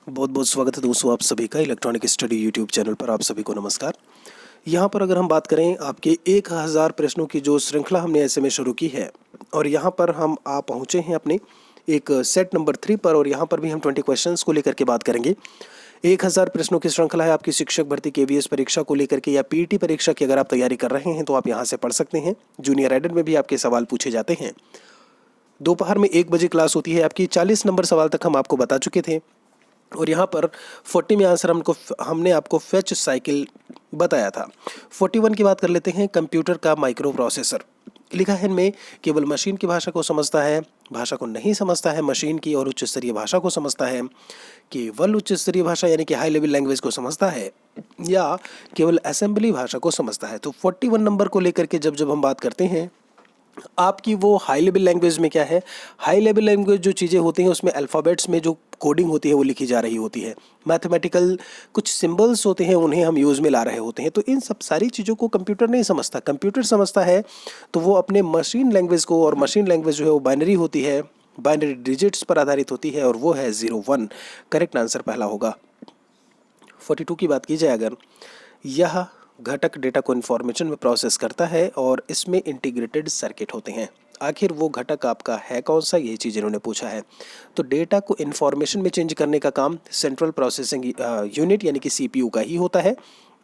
बहुत बहुत स्वागत है दोस्तों आप सभी का इलेक्ट्रॉनिक स्टडी यूट्यूब चैनल पर। आप सभी को नमस्कार। यहाँ पर अगर हम बात करें आपके 1000 प्रश्नों की जो श्रृंखला हमने ऐसे में शुरू की है, और यहाँ पर हम आ पहुँचे हैं अपने एक सेट नंबर 3 पर, और यहाँ पर भी हम 20 क्वेश्चंस को लेकर के बात करेंगे। 1000 प्रश्नों की श्रृंखला है आपकी शिक्षक भर्ती केवीएस परीक्षा को लेकर के, या पीईटी परीक्षा की अगर आप तैयारी कर रहे हैं तो आप यहाँ से पढ़ सकते हैं। जूनियर एडेड में भी आपके सवाल पूछे जाते हैं। दोपहर में 1 बजे क्लास होती है आपकी। 40 नंबर सवाल तक हम आपको बता चुके थे, और यहाँ पर 40 में आंसर हमने आपको फेच साइकिल बताया था। 41 की बात कर लेते हैं। कंप्यूटर का माइक्रो प्रोसेसर लिखा है इनमें, केवल मशीन की भाषा को समझता है, भाषा को नहीं समझता है, मशीन की और उच्च स्तरीय भाषा को समझता है, केवल उच्च स्तरीय भाषा यानी कि हाई लेवल लैंग्वेज को समझता है, या केवल असेंबली भाषा को समझता है। तो 41 नंबर को लेकर के जब हम बात करते हैं, आपकी वो हाई लेवल लैंग्वेज में क्या है, हाई लेवल लैंग्वेज जो चीज़ें होती हैं उसमें अल्फ़ाबेट्स में जो कोडिंग होती है वो लिखी जा रही होती है। मैथमेटिकल कुछ सिंबल्स होते हैं उन्हें हम यूज़ में ला रहे होते हैं। तो इन सब सारी चीज़ों को कंप्यूटर नहीं समझता। कंप्यूटर समझता है तो वो अपने मशीन लैंग्वेज को, और मशीन लैंग्वेज जो है वो बाइनरी होती है, बाइनरी डिजिट्स पर आधारित होती है, और वो है 0 1। करेक्ट आंसर पहला होगा। 42 की बात की जाए अगर, यह घटक डेटा को इन्फॉर्मेशन में प्रोसेस करता है और इसमें इंटीग्रेटेड सर्किट होते हैं। आखिर वो घटक आपका है कौन सा, ये चीज़ इन्होंने पूछा है। तो डेटा को इन्फॉर्मेशन में चेंज करने का काम सेंट्रल प्रोसेसिंग यूनिट यानी कि सीपीयू का ही होता है।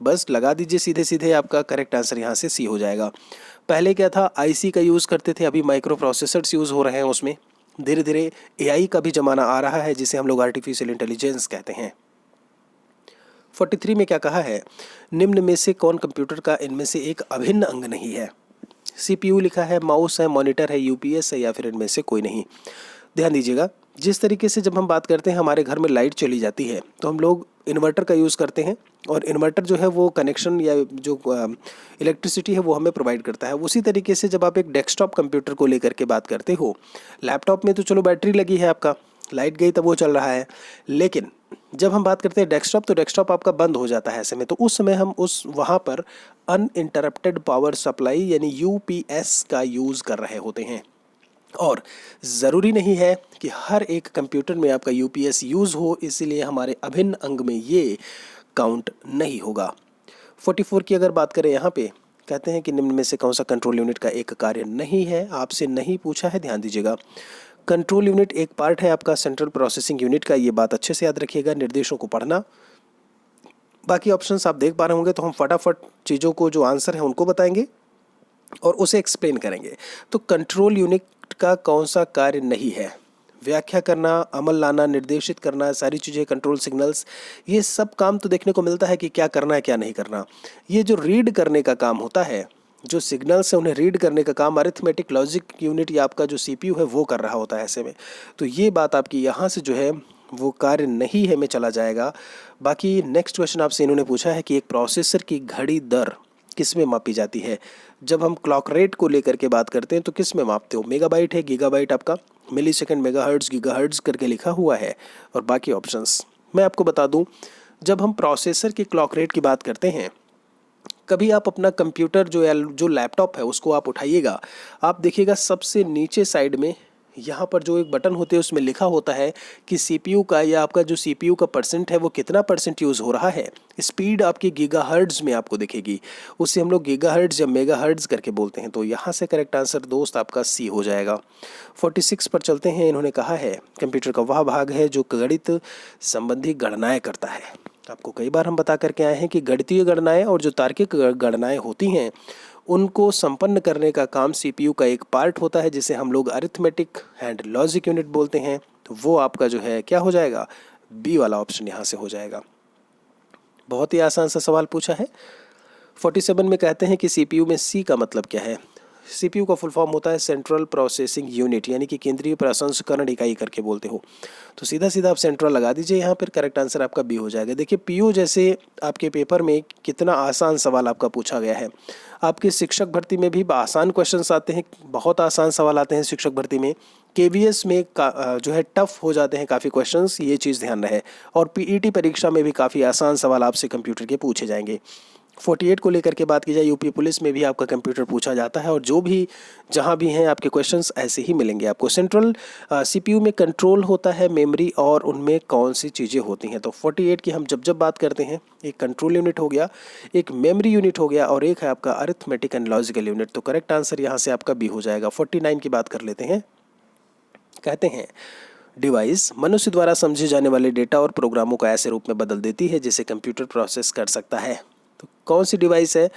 बस लगा दीजिए सीधे सीधे, आपका करेक्ट आंसर यहाँ से सी हो जाएगा। पहले क्या था, आईसी का यूज़ करते थे, अभी माइक्रो प्रोसेसर्स यूज़ हो रहे हैं उसमें। धीरे धीरे एआई का भी ज़माना आ रहा है, जिसे हम लोग आर्टिफिशियल इंटेलिजेंस कहते हैं। 43 में क्या कहा है, निम्न में से कौन कंप्यूटर का इनमें से एक अभिन्न अंग नहीं है। सीपीयू लिखा है, माउस है, मॉनिटर है, यूपीएस है, या फिर इनमें से कोई नहीं। ध्यान दीजिएगा, जिस तरीके से जब हम बात करते हैं हमारे घर में लाइट चली जाती है तो हम लोग इन्वर्टर का यूज़ करते हैं, और इन्वर्टर जो है वो कनेक्शन या जो इलेक्ट्रिसिटी है वो हमें प्रोवाइड करता है। उसी तरीके से जब आप एक डेस्कटॉप कंप्यूटर को लेकर के बात करते हो, लैपटॉप में तो चलो बैटरी लगी है, आपका लाइट गई तब वो चल रहा है, लेकिन जब हम बात करते हैं डेस्कटॉप, तो डेस्कटॉप आपका बंद हो जाता है ऐसे में। तो उस समय हम वहाँ पर अनइंटरप्टेड पावर सप्लाई यानी यूपीएस का यूज़ कर रहे होते हैं। और ज़रूरी नहीं है कि हर एक कंप्यूटर में आपका यूपीएस यूज़ हो, इसीलिए हमारे अभिन्न अंग में ये काउंट नहीं होगा। 44 की अगर बात करें, यहाँ पे कहते हैं कि निम्न में से कौन सा कंट्रोल यूनिट का एक कार्य नहीं है। आपसे नहीं पूछा है, ध्यान दीजिएगा। कंट्रोल यूनिट एक पार्ट है आपका सेंट्रल प्रोसेसिंग यूनिट का, ये बात अच्छे से याद रखिएगा, निर्देशों को पढ़ना। बाकी ऑप्शंस आप देख पा रहे होंगे, तो हम फटाफट चीज़ों को जो आंसर है उनको बताएंगे और उसे एक्सप्लेन करेंगे। तो कंट्रोल यूनिट का कौन सा कार्य नहीं है, व्याख्या करना, अमल लाना, निर्देशित करना, सारी चीज़ें, कंट्रोल सिग्नल्स, ये सब काम तो देखने को मिलता है कि क्या करना है क्या नहीं करना। ये जो रीड करने का काम होता है, जो सिग्नल्स है उन्हें रीड करने का काम अरिथमेटिक लॉजिक यूनिट या आपका जो सीपीयू है वो कर रहा होता है ऐसे में। तो ये बात आपकी यहाँ से जो है वो कार्य नहीं है में चला जाएगा। बाकी नेक्स्ट क्वेश्चन आपसे इन्होंने पूछा है कि एक प्रोसेसर की घड़ी दर किस में मापी जाती है। जब हम क्लॉक रेट को लेकर के बात करते हैं तो किस में मापते हो, मेगाबाइट है, गीगाबाइट, आपका मिली सेकेंड, मेगाहर्ट्ज़, गीगाहर्ट्ज़ करके लिखा हुआ है, और बाकी ऑप्शंस मैं आपको बता दूं। जब हम प्रोसेसर की क्लॉक रेट की बात करते हैं, कभी आप अपना कंप्यूटर जो लैपटॉप है उसको आप उठाइएगा, आप देखिएगा सबसे नीचे साइड में यहाँ पर जो एक बटन होते हैं उसमें लिखा होता है कि सीपीयू का या आपका जो सीपीयू का परसेंट है वो कितना परसेंट यूज़ हो रहा है। स्पीड आपकी गीगाहर्ट्ज़ में आपको दिखेगी, उसे हम लोग गीगाहर्ट्ज़ या मेगाहर्ट्ज़ करके बोलते हैं। तो यहाँ से करेक्ट आंसर दोस्त आपका सी हो जाएगा। 46 पर चलते हैं। इन्होंने कहा है कंप्यूटर का वह भाग है जो गणित संबंधी गणनाएँ करता है। आपको कई बार हम बता करके आए हैं कि गणितीय गणनाएँ और जो तार्किक गणनाएँ होती हैं उनको संपन्न करने का काम सीपीयू का एक पार्ट होता है, जिसे हम लोग अरिथमेटिक एंड लॉजिक यूनिट बोलते हैं। तो वो आपका जो है क्या हो जाएगा, बी वाला ऑप्शन यहाँ से हो जाएगा। बहुत ही आसान सा सवाल पूछा है। 47 में कहते हैं कि सीपीयू में सी का मतलब क्या है। सीपीयू का फुल फॉर्म होता है सेंट्रल प्रोसेसिंग यूनिट, यानी कि केंद्रीय प्रसंस्करण इकाई करके बोलते हो। तो सीधा सीधा आप सेंट्रल लगा दीजिए यहाँ पर, करेक्ट आंसर आपका बी हो जाएगा। देखिए पीयू जैसे आपके पेपर में कितना आसान सवाल आपका पूछा गया है। आपके शिक्षक भर्ती में भी आसान क्वेश्चंस आते हैं, बहुत आसान सवाल आते हैं शिक्षक भर्ती में। केवीएस में जो है टफ हो जाते हैं काफ़ी क्वेश्चंस, ये चीज़ ध्यान रहे। और पीईटी परीक्षा में भी काफ़ी आसान सवाल आपसे कंप्यूटर के पूछे जाएंगे। 48 को लेकर के बात की जाए, यूपी पुलिस में भी आपका कंप्यूटर पूछा जाता है और जो भी जहाँ भी हैं आपके क्वेश्चंस ऐसे ही मिलेंगे आपको। सेंट्रल सीपीयू में कंट्रोल होता है मेमोरी और उनमें कौन सी चीज़ें होती हैं। तो 48 की हम जब बात करते हैं, एक कंट्रोल यूनिट हो गया, एक मेमोरी यूनिट हो गया और एक है आपका अरिथमेटिक एंड लॉजिकल यूनिट। तो करेक्ट आंसर यहाँ से आपका बी हो जाएगा। 49 की बात कर लेते हैं। कहते हैं डिवाइस मनुष्य द्वारा समझे जाने वाले डेटा और प्रोग्रामों को ऐसे रूप में बदल देती है जिसे कंप्यूटर प्रोसेस कर सकता है। तो कौन सी डिवाइस है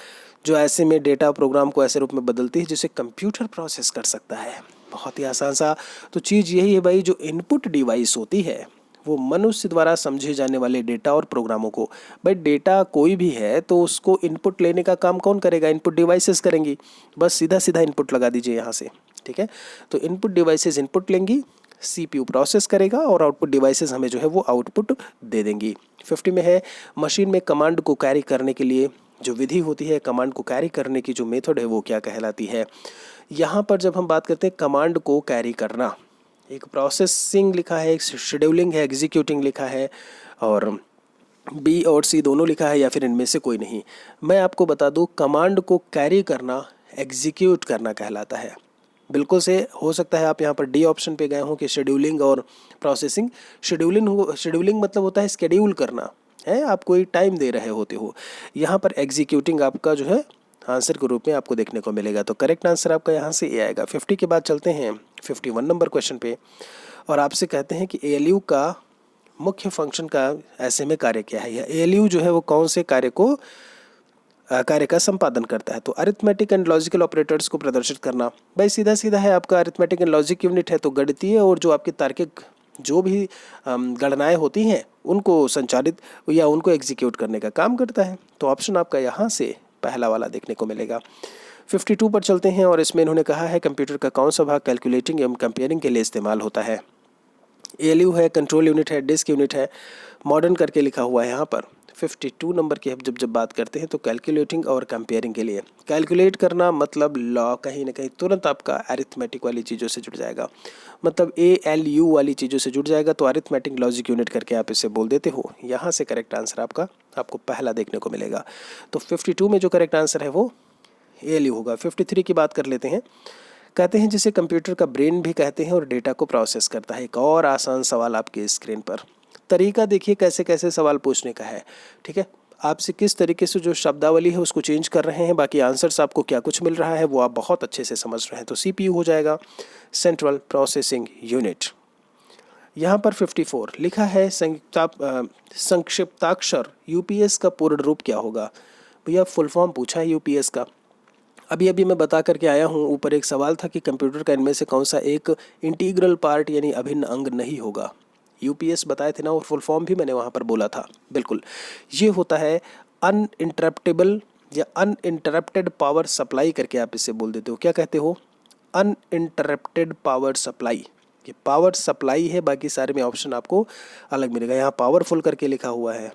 जो ऐसे में डेटा प्रोग्राम को ऐसे रूप में बदलती है जिसे कंप्यूटर प्रोसेस कर सकता है? बहुत ही आसान सा तो चीज़ यही है भाई, जो इनपुट डिवाइस होती है वो मनुष्य द्वारा समझे जाने वाले डेटा और प्रोग्रामों को, भाई डेटा कोई भी है तो उसको इनपुट लेने का काम कौन करेगा? इनपुट डिवाइसेस करेंगी। बस सीधा सीधा इनपुट लगा दीजिए यहाँ से, ठीक है। तो इनपुट डिवाइसेस इनपुट लेंगी, सीपीयू प्रोसेस करेगा और आउटपुट डिवाइसेस हमें जो है वो आउटपुट दे देंगी। 50 में है मशीन में कमांड को कैरी करने के लिए जो विधि होती है, कमांड को कैरी करने की जो मेथड है वो क्या कहलाती है? यहाँ पर जब हम बात करते हैं कमांड को कैरी करना, एक प्रोसेसिंग लिखा है, एक शेड्यूलिंग है, एग्जीक्यूटिंग लिखा है और बी और सी दोनों लिखा है या फिर इनमें से कोई नहीं। मैं आपको बता दूँ, कमांड को कैरी करना एग्जीक्यूट करना कहलाता है। बिल्कुल से हो सकता है आप यहाँ पर डी ऑप्शन पे गए हों कि शेड्यूलिंग और प्रोसेसिंग। शेड्यूलिंग मतलब होता है स्केड्यूल करना है, आप कोई टाइम दे रहे होते हो। यहाँ पर एग्जीक्यूटिंग आपका जो है आंसर के रूप में आपको देखने को मिलेगा। तो करेक्ट आंसर आपका यहाँ से ए आएगा। 50 के बाद चलते हैं 51 नंबर क्वेश्चन पे और आपसे कहते हैं कि एएलयू का मुख्य फंक्शन का ऐसे में कार्य क्या है, या एएलयू जो है वो कौन से कार्य का संपादन करता है? तो अरिथमेटिक एंड लॉजिकल ऑपरेटर्स को प्रदर्शित करना, भाई सीधा सीधा है आपका अरिथमेटिक एंड लॉजिक यूनिट है तो गणितीय और जो आपकी तार्किक जो भी गणनाएं होती हैं उनको संचालित या उनको एग्जीक्यूट करने का काम करता है। तो ऑप्शन आपका यहाँ से पहला वाला देखने को मिलेगा। 52 पर चलते हैं और इसमें इन्होंने कहा है कंप्यूटर का कौन सा भाग कैलकुलेटिंग एवं कंपेयरिंग के लिए इस्तेमाल होता है? एएलयू है, कंट्रोल यूनिट है, डिस्क यूनिट है, मॉडर्न करके लिखा हुआ है यहाँ पर। 52 नंबर की हम जब बात करते हैं तो कैलकुलेटिंग और कंपेयरिंग के लिए, कैलकुलेट करना मतलब लॉ कहीं ना कहीं तुरंत आपका अरिथमेटिक वाली चीज़ों से जुड़ जाएगा, मतलब ALU वाली चीज़ों से जुड़ जाएगा तो अरिथमेटिक लॉजिक यूनिट करके आप इसे बोल देते हो। यहाँ से करेक्ट आंसर आपको पहला देखने को मिलेगा। तो 52 में जो करेक्ट आंसर है वो ALU होगा। 53 की बात कर लेते हैं। कहते हैं जिसे कंप्यूटर का ब्रेन भी कहते हैं और डेटा को प्रोसेस करता है। एक और आसान सवाल आपके स्क्रीन पर, तरीका देखिए कैसे कैसे सवाल पूछने का है, ठीक है। आपसे किस तरीके से जो शब्दावली है उसको चेंज कर रहे हैं, बाकी आंसर्स आपको क्या कुछ मिल रहा है वो आप बहुत अच्छे से समझ रहे हैं। तो CPU हो जाएगा सेंट्रल प्रोसेसिंग यूनिट। यहाँ पर 54 लिखा है संक्षिप्ताक्षर UPS का पूर्ण रूप क्या होगा? भैया फुल फॉर्म पूछा है UPS का। अभी मैं बता करके आया हूँ, ऊपर एक सवाल था कि कंप्यूटर का इनमें से कौन सा एक इंटीग्रल पार्ट यानी अभिन्न अंग नहीं होगा। UPS बताए थे ना, और फुल फॉर्म भी मैंने वहाँ पर बोला था। बिल्कुल, ये होता है अनइंटरप्टेबल या अनइंटरप्टेड पावर सप्लाई करके आप इसे बोल देते हो। क्या कहते हो? Uninterrupted power supply. ये पावर सप्लाई है, बाकी सारे में ऑप्शन आपको अलग मिलेगा। यहाँ पावरफुल करके लिखा हुआ है,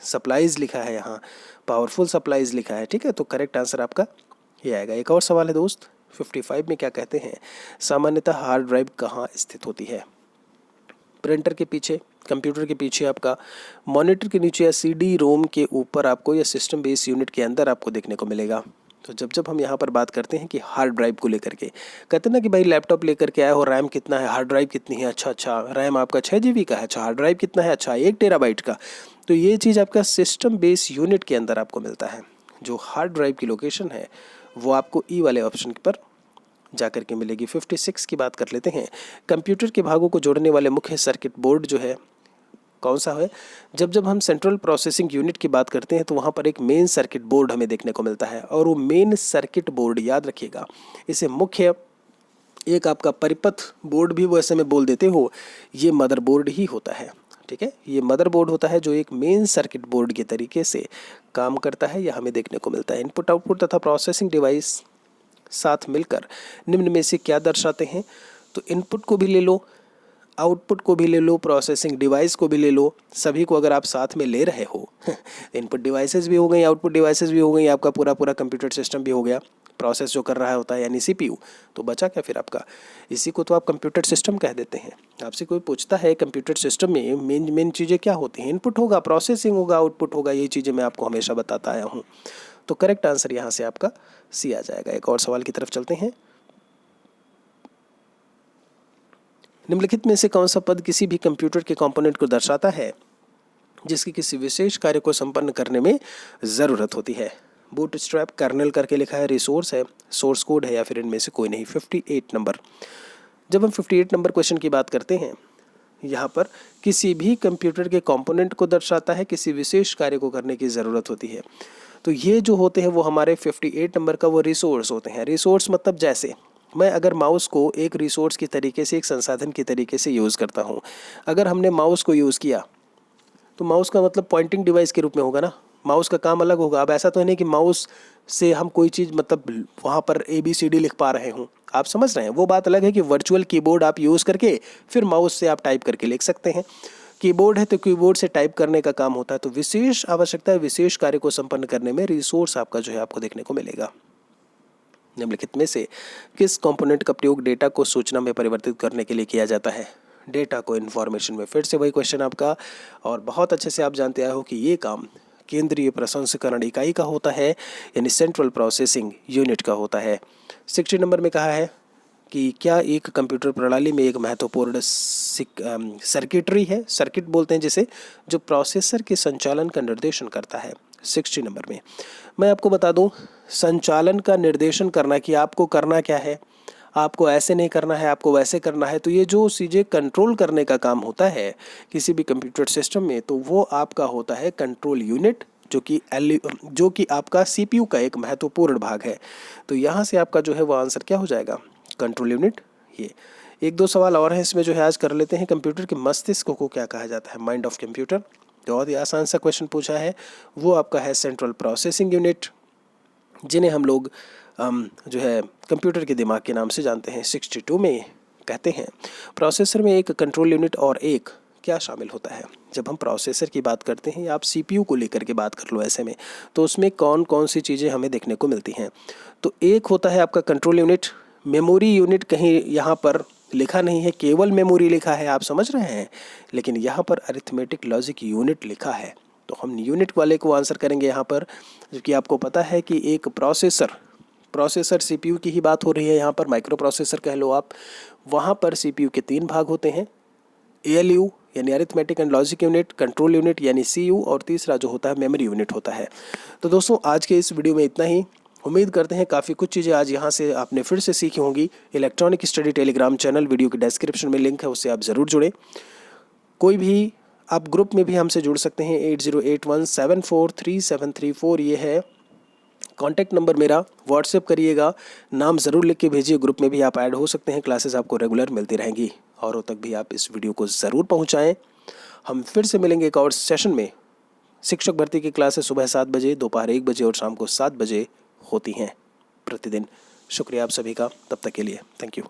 सप्लाईज लिखा है, यहाँ पावरफुल सप्लाईज लिखा है, ठीक है। तो करेक्ट आंसर आपका ये आएगा। एक और सवाल है दोस्त 55 में, क्या कहते हैं सामान्यतः हार्ड ड्राइव कहाँ स्थित होती है? प्रिंटर के पीछे, कंप्यूटर के पीछे, आपका मॉनिटर के नीचे, या CD रोम के ऊपर आपको, या सिस्टम बेस यूनिट के अंदर आपको देखने को मिलेगा। तो जब हम यहाँ पर बात करते हैं कि हार्ड ड्राइव को लेकर के, कहते हैं ना कि भाई लैपटॉप लेकर के आए हो, रैम कितना है, हार्ड ड्राइव कितनी है, अच्छा रैम आपका 6 GB का है, अच्छा हार्ड ड्राइव कितना है, अच्छा 1 TB का। तो ये चीज़ आपका सिस्टम बेस यूनिट के अंदर आपको मिलता है। जो हार्ड ड्राइव की लोकेशन है वो आपको ई वाले ऑप्शन पर जाकर के मिलेगी। 56 की बात कर लेते हैं। कंप्यूटर के भागों को जोड़ने वाले मुख्य सर्किट बोर्ड जो है कौन सा है? जब हम सेंट्रल प्रोसेसिंग यूनिट की बात करते हैं तो वहाँ पर एक मेन सर्किट बोर्ड हमें देखने को मिलता है, और वो मेन सर्किट बोर्ड याद रखिएगा, इसे मुख्य एक आपका परिपथ बोर्ड भी वैसे में बोल देते हो, ये मदरबोर्ड ही होता है, ठीक है। ये मदरबोर्ड होता है जो एक मेन सर्किट बोर्ड के तरीके से काम करता है, यह हमें देखने को मिलता है। इनपुट आउटपुट तथा प्रोसेसिंग डिवाइस साथ मिलकर निम्न में से क्या दर्शाते हैं? तो इनपुट को भी ले लो, आउटपुट को भी ले लो, प्रोसेसिंग डिवाइस को भी ले लो, सभी को अगर आप साथ में ले रहे हो इनपुट डिवाइसेस भी हो गई, आउटपुट डिवाइसेस भी हो गई, आपका पूरा कंप्यूटर सिस्टम भी हो गया, प्रोसेस जो कर रहा होता है यानी CPU, तो बचा क्या फिर आपका? इसी को तो आप कंप्यूटर सिस्टम कह देते हैं। आपसे कोई पूछता है कंप्यूटर सिस्टम में मेन चीज़ें क्या होती हैं? इनपुट होगा, प्रोसेसिंग होगा, आउटपुट होगा, ये चीज़ें मैं आपको हमेशा बताता आया हूँ। तो करेक्ट आंसर यहाँ से आपका सी आ जाएगा। एक और सवाल की तरफ चलते हैं। निम्नलिखित में से कौन सा पद किसी भी कंप्यूटर के कंपोनेंट को दर्शाता है जिसकी किसी विशेष कार्य को संपन्न करने में ज़रूरत होती है? बूटस्ट्रैप, कर्नेल करके लिखा है, रिसोर्स है, सोर्स कोड है, या फिर इनमें से कोई नहीं। 58 नंबर। जब हम 58 नंबर क्वेश्चन की बात करते हैं, यहाँ पर किसी भी कंप्यूटर के कंपोनेंट को दर्शाता है, किसी विशेष कार्य को करने की ज़रूरत होती है। तो ये जो होते हैं वो हमारे 58 नंबर का वो रिसोर्स होते हैं। रिसोर्स मतलब जैसे मैं अगर माउस को एक रिसोर्स की तरीके से, एक संसाधन की तरीके से यूज़ करता हूँ। अगर हमने माउस को यूज़ किया तो माउस का मतलब पॉइंटिंग डिवाइस के रूप में होगा ना, माउस का काम अलग होगा। अब ऐसा तो नहीं कि माउस से हम कोई चीज़ मतलब वहाँ पर ABCD लिख पा रहे हूँ, आप समझ रहे हैं। वो बात अलग है कि वर्चुअल कीबोर्ड आप यूज़ करके फिर माउस से आप टाइप करके लिख सकते हैं। कीबोर्ड है तो कीबोर्ड से टाइप करने का काम होता है। तो विशेष आवश्यकता, विशेष कार्य को संपन्न करने में रिसोर्स आपका जो है आपको देखने को मिलेगा। निम्नलिखित में से किस कंपोनेंट का प्रयोग डेटा को सूचना में परिवर्तित करने के लिए किया जाता है? डेटा को इन्फॉर्मेशन में। फिर से वही क्वेश्चन आपका, और बहुत अच्छे से आप जानते आए हो कि ये काम केंद्रीय प्रसंस्करण इकाई का होता है, यानी सेंट्रल प्रोसेसिंग यूनिट का होता है। 60 नंबर में कहा है कि क्या एक कंप्यूटर प्रणाली में एक महत्वपूर्ण सर्किटरी है, सर्किट बोलते हैं जिसे, जो प्रोसेसर के संचालन का निर्देशन करता है। 60 नंबर में मैं आपको बता दूं, संचालन का निर्देशन करना कि आपको करना क्या है, आपको ऐसे नहीं करना है, आपको वैसे करना है। तो ये जो चीज़ें कंट्रोल करने का काम होता है किसी भी कंप्यूटर सिस्टम में, तो वो आपका होता है कंट्रोल यूनिट, जो कि आपका CPU का एक महत्वपूर्ण भाग है। तो यहाँ से आपका जो है वो आंसर क्या हो जाएगा? Control unit. ये एक दो सवाल और हैं इसमें जो है आज कर लेते हैं। कंप्यूटर के मस्तिष्क को क्या कहा जाता है? Mind of computer. बहुत ही आसान सा क्वेश्चन पूछा है, वो आपका है सेंट्रल प्रोसेसिंग यूनिट, जिन्हें हम लोग जो है कंप्यूटर के दिमाग के नाम से जानते हैं। 62 में कहते हैं प्रोसेसर में एक कंट्रोल यूनिट और एक क्या शामिल होता है? जब हम प्रोसेसर की बात करते हैं, या आप CPU को लेकर के बात कर लो ऐसे में, तो उसमें कौन कौन सी चीज़ें हमें देखने को मिलती हैं? तो एक होता है आपका कंट्रोल यूनिट। मेमोरी यूनिट कहीं यहाँ पर लिखा नहीं है, केवल मेमोरी लिखा है, आप समझ रहे हैं, लेकिन यहाँ पर अरिथमेटिक लॉजिक यूनिट लिखा है। तो हम यूनिट वाले को आंसर करेंगे यहाँ पर, जबकि आपको पता है कि एक प्रोसेसर CPU की ही बात हो रही है यहाँ पर, माइक्रो प्रोसेसर कह लो आप। वहाँ पर CPU के 3 भाग होते हैं, ALU यानी arithmetic and logic unit, control unit यानी CU, और तीसरा जो होता है मेमोरी यूनिट होता है। तो दोस्तों आज के इस वीडियो में इतना ही। उम्मीद करते हैं काफ़ी कुछ चीज़ें आज यहाँ से आपने फिर से सीखी होंगी। Electronic study Telegram channel, video के डिस्क्रिप्शन में लिंक है, उससे आप ज़रूर जुड़ें। कोई भी आप ग्रुप में भी हमसे जुड़ सकते हैं। 8081743734 ये है कॉन्टैक्ट नंबर मेरा। व्हाट्सएप करिएगा, नाम ज़रूर लिख के भेजिए। ग्रुप में भी आप ऐड हो सकते हैं। क्लासेस आपको रेगुलर मिलती रहेंगी। औरों तक भी आप इस वीडियो को ज़रूर पहुंचाएं। हम फिर से मिलेंगे एक और सेशन में। शिक्षक भर्ती की क्लासेस सुबह 7 बजे, दोपहर 1 बजे और शाम को 7 बजे होती हैं प्रतिदिन। शुक्रिया आप सभी का, तब तक के लिए थैंक यू।